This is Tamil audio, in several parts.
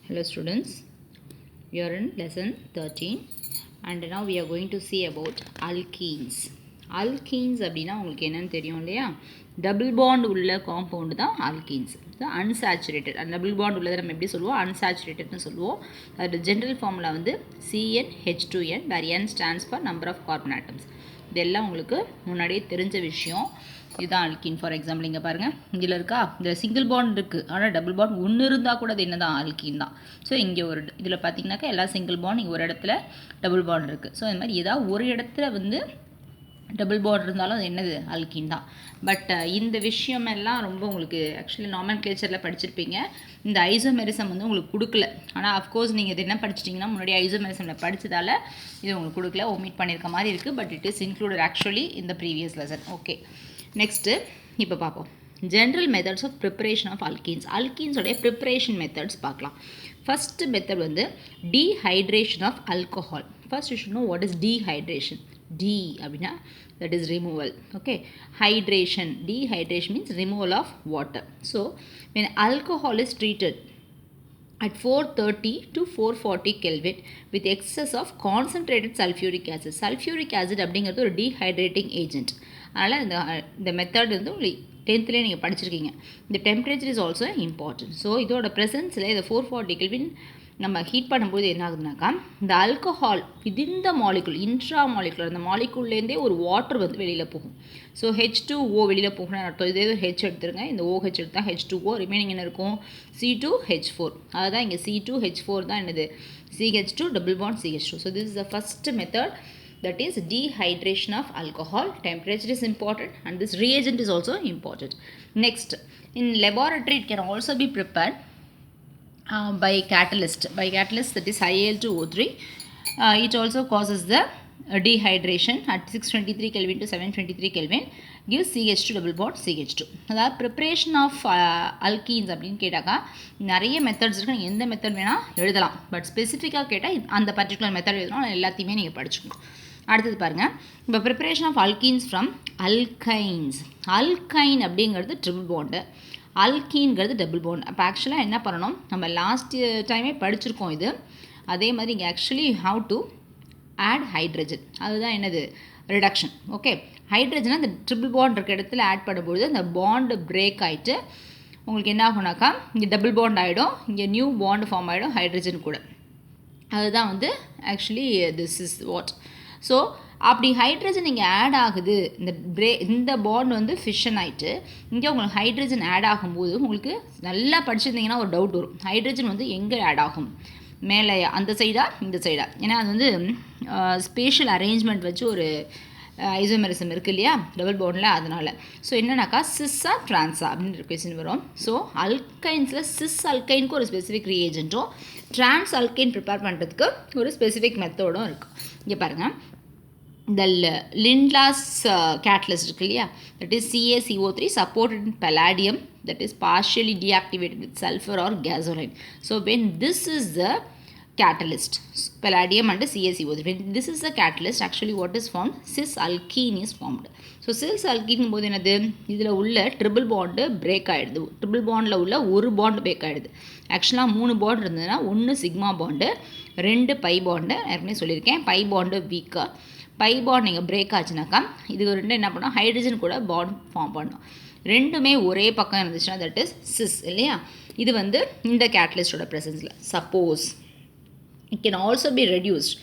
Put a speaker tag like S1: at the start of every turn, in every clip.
S1: Hello students, we are in lesson 13 and now we are going to see about alkenes. Alkenes அப்படினா உங்களுக்கு என்னன்னு தெரியும் இல்லையா? டபுள் பாண்ட் உள்ள காம்பவுண்ட் தான் alkenes. Unsaturated and double bond உள்ளதை நம்ம எப்படி சொல்லுவோம்? Unsaturated சொல்லுவோம். அதோட ஜெனரல் ஃபார்முலா வந்து CnH2n where n stands for number of carbon atoms. இதெல்லாம் உங்களுக்கு முன்னாடியே தெரிஞ்ச விஷயம். இதுதான் ஆல்கீன். ஃபார் எக்ஸாம்பிள் இங்கே பாருங்கள், இதில் இருக்கா இந்த சிங்கிள் பாண்ட் இருக்குது, ஆனால் டபுள் பாண்ட் ஒன்று இருந்தால் கூட அது என்ன தான் ஆல்கீன் தான். ஸோ இங்கே ஒரு இதில் பார்த்தீங்கன்னாக்கா எல்லா சிங்கிள் பாண்ட் இங்கே ஒரு இடத்துல டபுள் பாண்ட் இருக்குது. ஸோ இந்த மாதிரி ஏதாவது ஒரு இடத்துல வந்து டபுள் பாண்ட் இருந்தாலும் அது என்னது ஆல்கீன் தான். பட் இந்த விஷயமெல்லாம் ரொம்ப உங்களுக்கு ஆக்சுவலி நாமென்க்ளேச்சரில் படிச்சிருப்பீங்க. இந்த ஐசோமெரிசம் வந்து உங்களுக்கு கொடுக்கல. ஆனால் அஃப்கோர்ஸ் நீங்கள் இது என்ன படிச்சிட்டிங்கன்னா முன்னாடி ஐசோமெரிசமில் படித்ததால் இது உங்களுக்கு கொடுக்கல, ஒமிட் பண்ணியிருக்க மாதிரி இருக்குது. But it is included actually in the previous lesson. Okay, next இப்போ பார்ப்போம் general methods of preparation of alkenes. அல்கீன்ஸோடைய ப்ரிப்பரேஷன் மெத்தட்ஸ் பார்க்கலாம். ஃபஸ்ட்டு மெத்தட் வந்து dehydration of alcohol. First you should know what is dehydration. D அப்படின்னா that is removal. Okay, hydration, dehydration means removal of water. So when alcohol is treated at 430 to 440 Kelvin with excess of concentrated sulfuric acid. Sulfuric acid அப்படிங்கிறது ஒரு dehydrating agent. அதனால் இந்த மெத்தட் வந்து உங்களுக்கு 10th நீங்கள் படிச்சிருக்கீங்க. இந்த temperature is also important. So இதோட ப்ரெசன்ஸில் இதை 440 கெல்வின் நம்ம ஹீட் பண்ணும்போது என்ன ஆகுதுனாக்கா இந்த ஆல்கஹால் விதின் த மாலிகுல், இன்ட்ரா மாலிகுலர், அந்த மாலிகுல்லேருந்தே ஒரு வாட்டர் வந்து வெளியில் போகும். ஸோ H2O வெளியில் போகணும்னு அர்த்தம். இதே ஹெச் எடுத்துருங்க, இந்த OH எடுத்தால் H2O, ரிமைனிங் என்ன இருக்கும் C2H4. அதுதான் இங்கே C2H4 தான் என்னது CH2 double bond CH2. So this is the first method, that is dehydration of alcohol. Temperature is important and this reagent is also important. Next, in laboratory it can also be prepared by catalyst. That is Al2O3. It also causes the dehydration at 623 Kelvin to 723 Kelvin, gives CH2 double bond CH2. அதாவது ப்ரிப்பரேஷன் ஆஃப் அல்கீன்ஸ் அப்படின்னு கேட்டாக்கா நிறைய மெத்தட்ஸ் இருக்குது. நீங்கள் எந்த மெத்தட் வேணால் எழுதலாம். பட் ஸ்பெசிஃபிக்காக கேட்டால் அந்த பர்டிகுலர் மெத்தட் எழுதணும், எல்லாத்தையுமே நீங்கள் படிச்சுக்கணும். அடுத்தது பாருங்கள், இப்போ preparation of alkenes from alkynes. Alkyne அப்படிங்கிறது ட்ரிபிள் பாண்டு, அல்கீன்கிறது டபுள் பாண்ட். அப்போ ஆக்சுவலாக என்ன பண்ணணும், நம்ம லாஸ்ட் டைமே படிச்சிருக்கோம் இது. அதே மாதிரி இங்கே actually how to add hydrogen, அதுதான் என்னது ரிடக்ஷன். ஓகே, ஹைட்ரஜனை அந்த ட்ரிபிள் பாண்ட் இருக்க இடத்துல ஆட் பண்ணும்பொழுது அந்த பாண்டு பிரேக் ஆகிட்டு உங்களுக்கு என்ன ஆகுனாக்கா இங்கே டபுள் பாண்ட் ஆகிடும், இங்கே நியூ பாண்டு ஃபார்ம் ஆகிடும் ஹைட்ரஜன் கூட. அதுதான் வந்து actually this is what. So அப்படி ஹைட்ரஜன் இங்கே ஆட் ஆகுது, இந்த பாண்ட் வந்து ஃபிஷன் ஆகிட்டு இங்கே உங்களுக்கு ஹைட்ரஜன் ஆட் ஆகும்போது உங்களுக்கு நல்லா படிச்சிருந்தீங்கன்னா ஒரு டவுட் வரும், ஹைட்ரஜன் வந்து எங்கே ஆட் ஆகும், மேலே அந்த சைடா இந்த சைடா. ஏன்னா அது வந்து ஸ்பேஷியல் அரேஞ்ச்மெண்ட் வச்சு ஒரு ஐசோமெரிசம் இருக்குது இல்லையா டபுள் பாண்டில், அதனால். ஸோ என்னன்னாக்கா சிஸ்ஸா ட்ரான்ஸா அப்படின்னு கொஸ்டின் வரும். ஸோ அல்கைன்ஸில் சிஸ் அல்கைனுக்கு ஒரு ஸ்பெசிஃபிக் ரியேஜென்ட்டும் ட்ரான்ஸ் அல்கைன் ப்ரிப்பேர் பண்ணுறதுக்கு ஒரு ஸ்பெசிஃபிக் மெத்தடும் இருக்குது. இங்கே பாருங்கள், the Lindlas catalyst இருக்கு இல்லையா, that is CaCO3 supported in palladium, that is partially deactivated with sulfur or gasoline. So when this is the catalyst, palladium and CaCO3, when this is the catalyst, actually what is formed, cis alkene is formed. So cis alkene போது என்னது, இதில் உள்ள ட்ரிபிள் பாண்டு பிரேக் ஆகிடுது. ட்ரிபிள் பாண்டில் உள்ள ஒரு பாண்டு பிரேக் ஆகிடுது. ஆக்சுவலாக 3 பாண்ட் இருந்ததுன்னா 1 சிக்மா பாண்டு, 2 பை பாண்டு, ஏற்கனவே சொல்லியிருக்கேன், பை பாண்டு வீக்காக. பை பாண்ட் நீங்கள் பிரேக் ஆச்சுனாக்கா இது ரெண்டு என்ன பண்ணோம், ஹைட்ரஜன் கூட பாண்ட் ஃபார்ம் பண்ணோம். ரெண்டுமே ஒரே பக்கம் இருந்துச்சுன்னா தட் இஸ் சிஸ் இல்லையா. இது வந்து இந்த கேட்டலிஸ்டோட ப்ரெசன்ஸில். Suppose it can also be reduced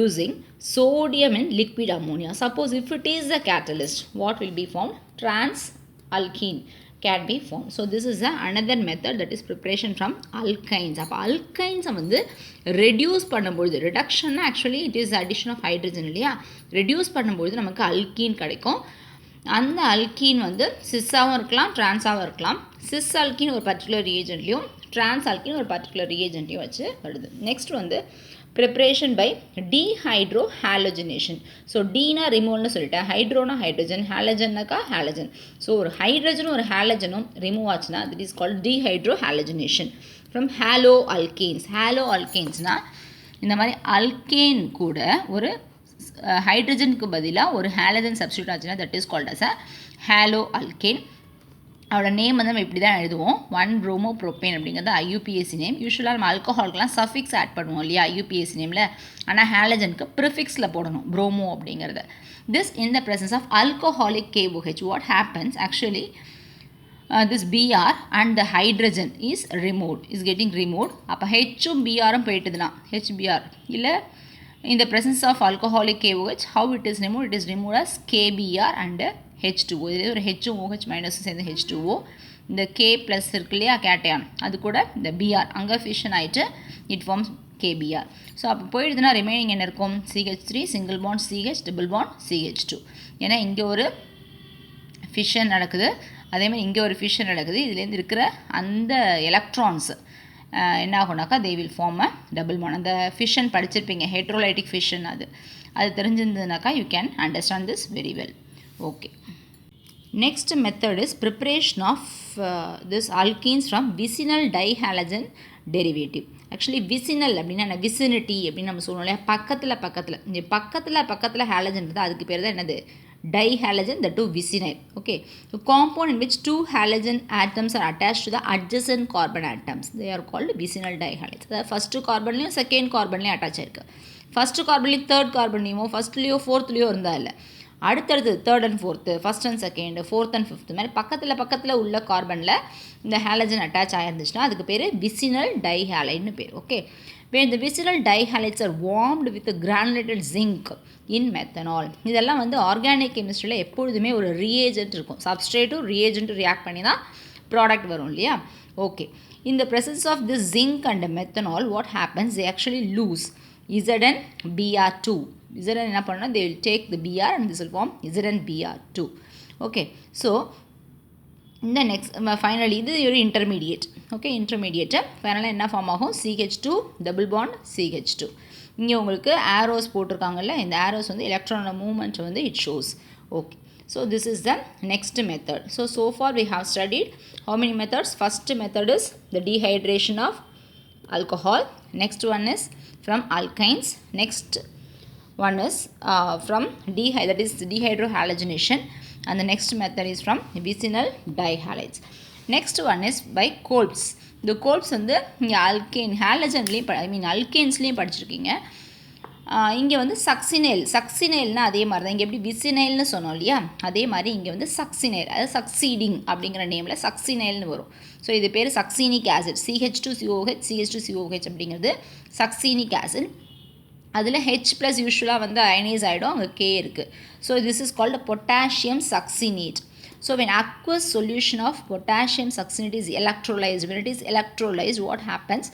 S1: using sodium in liquid ammonia. Suppose if it is a catalyst, what will be formed? Trans alkene can be formed. So this is another method, that is preparation from alkynes. அப்போ alkynes வந்து ரெடியூஸ் பண்ணும்பொழுது, reduction actually it is addition of hydrogen இல்லையா, ரெடியூஸ் பண்ணும்பொழுது நமக்கு அல்கீன் கிடைக்கும். அந்த அல்கீன் வந்து சிஸ்ஸாகவும் இருக்கலாம் ட்ரான்ஸாகவும் இருக்கலாம். சிஸ் அல்கீன் ஒரு பர்டிகுலர் ரியேஜென்ட்லையும் ட்ரான்ஸ் அல்கீன் ஒரு பர்டிகுலர் ரியேஜென்ட்லையும் வச்சு வருது. நெக்ஸ்ட் வந்து preparation by dehydrohalogenation. So டீனா ரிமூவ்னு சொல்லிட்டேன், ஹைட்ரோனா ஹைட்ரஜன், ஹாலஜன்னாக்கா ஹாலஜன். ஸோ ஒரு ஹைட்ரஜனும் ஒரு ஹாலஜனும் ரிமூவ் ஆச்சுன்னா that is called dehydrohalogenation from haloalkanes. ஹாலோ அல்கேன்ஸ்னால் இந்த மாதிரி அல்கேன் கூட ஒரு ஹைட்ரஜனுக்கு பதிலாக ஒரு ஹாலஜன் சப்ஸ்டியூட் ஆச்சுன்னா that is called as a haloalkane. அதோட நேம் வந்து நம்ம இப்படி தான் எழுதுவோம் 1-bromopropane அப்படிங்கிறது ஐயூபிஏசி நேம். யூஸ்வலாக நம்ம ஆல்கஹாலுக்குலாம் சஃபிக்ஸ் ஆட் பண்ணுவோம் இல்லையா ஐயூபிஏசி நேமில். ஆனால் ஹேலஜனுக்கு ப்ரிஃபிக்ஸில் போடணும் ப்ரோமோ அப்படிங்கிறது. This in the presence of alcoholic KOH what happens actually this Br and the hydrogen is getting removed. அப்போ Hம் Brம் போயிட்டுதுன்னா HBr இல்லை in the presence of alcoholic KOH how it is removed? It is removed as KBr and H2O. இதில் ஒரு Hம் OH மைனஸ் சேர்ந்து H2O. இந்த K ப்ளஸ் இருக்கு இல்லையா கேட்டையான் அது கூட இந்த Br அங்கே ஃபிஷன் ஆகிட்டு இட் ஃபார்ம்ஸ் KBr. ஸோ அப்போ போயிடுதுன்னா ரிமைனிங் என்ன இருக்கும் CH3 single bond CH double bond CH2. ஏன்னா இங்கே ஒரு ஃபிஷன் நடக்குது அதேமாதிரி இங்கே ஒரு ஃபிஷன் நடக்குது. இதுலேருந்து இருக்கிற அந்த எலக்ட்ரான்ஸ் என்ன ஆகுனாக்கா they will form a double bond. அந்த ஃபிஷன் படிச்சிருப்பீங்க ஹெட்ரோலைட்டிக் ஃபிஷன் அது தெரிஞ்சிருந்ததுனாக்கா you can understand this very well. Okay, next method is preparation of this alkenes from vicinal dihalogen derivative. Actually vicinal அப்படின்னா vicinity அப்படின்னு நம்ம சொல்லணும் இல்லையா பக்கத்தில் இந்த பக்கத்தில் ஹாலஜன் இருக்குது அதுக்கு பேர் தான் என்னது dihalogen, the two vicinal. Okay, so compound in which two halogen atoms are attached to the adjacent carbon atoms, they are called vicinal dihalides. The first carbonலையும் second carbonலையும் attach ஆயிருக்கு. first carbonலையும் third carbonலையும் firstலையோ fourthலையோ இருந்தால் இல்லை அடுத்தடுத்து third and fourth first and second fourth and fifth மாதிரி பக்கத்தில் உள்ள கார்பனில் இந்த ஹாலஜன் அட்டாச் ஆகிருந்துச்சுன்னா அதுக்கு பேர் விசினல் டைஹாலைட்னு பேர். Okay, when the vicinal dihalides are warmed with granulated zinc in methanol. இதெல்லாம் வந்து ஆர்கானிக் கெமிஸ்ட்ரியில் எப்பொழுதுமே ஒரு ரியேஜென்ட் இருக்கும். சப்ஸ்ட்ரேட்டும் ரியேஜென்ட்டும் ரியாக்ட் பண்ணி தான் ப்ராடக்ட் வரும் இல்லையா. Okay, in the presence of this zinc and methanol what happens, they actually lose ZnBr2. Zn என்ன பண்ணா they will take the Br and this will form ZnBr2. Okay, so இந்த நெக்ஸ்ட் ஃபைனலி இது ஒரு இன்டர்மீடியேட். ஓகே, இன்டர்மீடியேட்டை ஃபைனலாக என்ன ஃபார்ம் ஆகும் CH2 டபுள் பாண்ட் CH2. இங்கே உங்களுக்கு ஆரோஸ் போட்டிருக்காங்கல்ல இந்த ஆரோஸ் வந்து எலக்ட்ரானோட மூவ்மெண்ட் வந்து it shows. Okay, so this is the next method. So far we have studied how many methods. First method is the dehydration of alcohol. Next one is from alkynes. Next one is from that is dehydrohalogenation, and the next method is from vicinal dihalides. Next one is by Kolb's. The Kolb's வந்து இங்கே alkane halogenலையும் alkanesலையும் படிச்சிருக்கீங்க. இங்கே வந்து சக்சினைல்னால் அதே மாதிரி தான் இங்கே எப்படி விசினைல்னு சொன்னோம் இல்லையா அதே மாதிரி இங்கே வந்து சக்சினைல் அதாவது சக்சீடிங் அப்படிங்கிற நேமில் சக்சினைல்னு வரும். ஸோ இது பேர் சக்சீனிக் ஆசிட் CH2COH அப்படிங்கிறது சக்சீனிக் ஆசிட். அதில் H ப்ளஸ் யூஸ்வலாக வந்து அயனைஸ் ஆகிடும் அங்கே K இருக்குது. So this is called potassium succinate. So when aqueous solution of potassium succinate is electrolyzed, when it is electrolyzed what happens,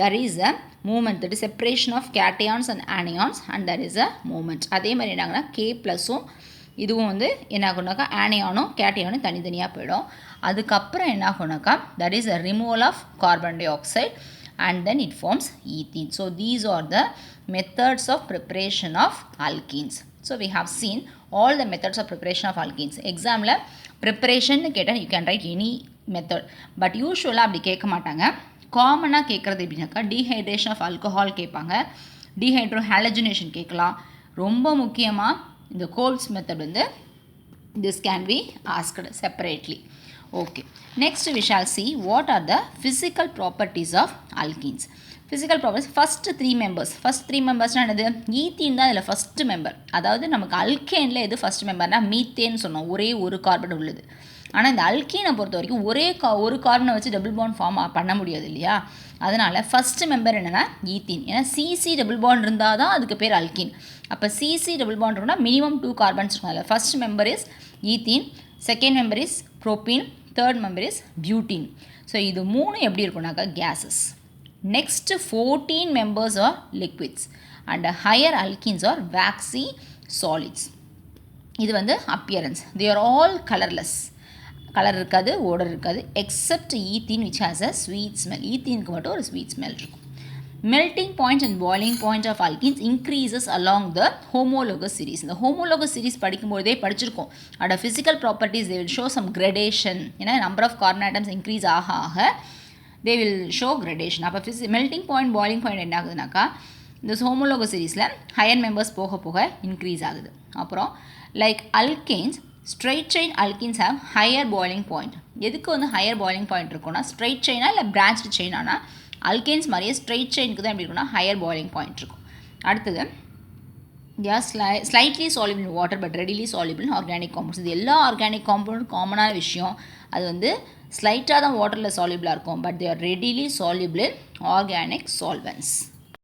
S1: there is a movement, that is separation of cations and anions and there is a movement. அதே மாதிரி என்னாங்கன்னா K ப்ளஸும் இதுவும் வந்து என்ன ஆகுனாக்கா ஆனியானும் கேட்டியானும் தனித்தனியாக போயிடும். அதுக்கப்புறம் என்ன ஆகுனாக்கா that is a removal of carbon dioxide and then it forms ethene. So these are the methods of preparation of alkenes. So we have seen all the methods of preparation of alkenes. Example preparation கேட்டால் you can write any method, but யூஸ்வலாக அப்படி கேட்க மாட்டாங்க. காமனாக கேட்குறது எப்படின்னாக்கா டீஹைட்ரேஷன் ஆஃப் ஆல்கஹால் கேட்பாங்க, டீஹைட்ரோஹாலஜினேஷன் கேட்கலாம். ரொம்ப முக்கியமாக இந்த கோல்ஸ் மெத்தட் வந்து this can be asked separately. Okay, next we shall see what are the physical properties of alkenes. Physical properties, first three members என்னது ஈத்தீன் தான் இதில் ஃபஸ்ட் மெம்பர். அதாவது நமக்கு அல்கேனில் எது ஃபஸ்ட் மெம்பர்னா மீத்தேன்னு சொன்னோம், ஒரே ஒரு கார்பன் உள்ளது. ஆனால் இந்த அல்கீனை பொறுத்த வரைக்கும் ஒரு கார்பனை வச்சு டபுள் பாண்ட் ஃபார்ம் பண்ண முடியாது இல்லையா. அதனால் ஃபஸ்ட்டு மெம்பர் என்னென்னா ஈத்தீன். ஏன்னா CC டபுள் பாண்ட் இருந்தால் தான் அதுக்கு பேர் அல்கீன். அப்போ CC டபுள் பாண்ட் இருந்தால் மினிமம் 2 கார்பன்ஸ் இருக்கும். அதில் first member is ethene, second member is propene, third member is butene. So இது மூணு எப்படி இருக்கும்னாக்கா gases. Next 14 members are liquids and higher alkenes are waxy solids. இது வந்து appearance, they are all colorless, colour இருக்காது, ஓடர் இருக்காது, except ethene which has a sweet smell. ஈத்தீனுக்கு மட்டும் ஒரு sweet smell இருக்கும். Melting point and boiling point of alkenes increases along the homologous series. இந்த homologous series படிக்கும்போதே படிச்சிருக்கோம். அதோட physical properties they will show some gradation. ஏன்னா number of carbon atoms increase ஆக they will show gradation. அப்போ melting point boiling point என்ன ஆகுதுனாக்கா இந்த homologous seriesல higher members போக இன்க்ரீஸ் ஆகுது. அப்புறம் like alkanes straight chain alkenes have higher boiling point. எதுக்கு வந்து ஹையர் பாய்லிங் பாயிண்ட் இருக்குன்னா ஸ்ட்ரெயிட் செயினா இல்லை பிரான்ச்டு செயினானா அல்கேன்ஸ் மாதிரியே ஸ்ட்ரெயிட் செயினுக்கு தான் எப்படி இருக்குன்னா ஹையர் பாய்லிங் பாயிண்ட் இருக்கும். அடுத்தது they are slightly soluble in water but readily soluble in organic compounds. இது எல்லா ஆர்கானிக் காம்பவுண்ட் காமனான விஷயம். அது வந்து ஸ்லைட்டாக தான் வாட்டரில் சால்யூபிளாக இருக்கும், but they are readily soluble in organic solvents.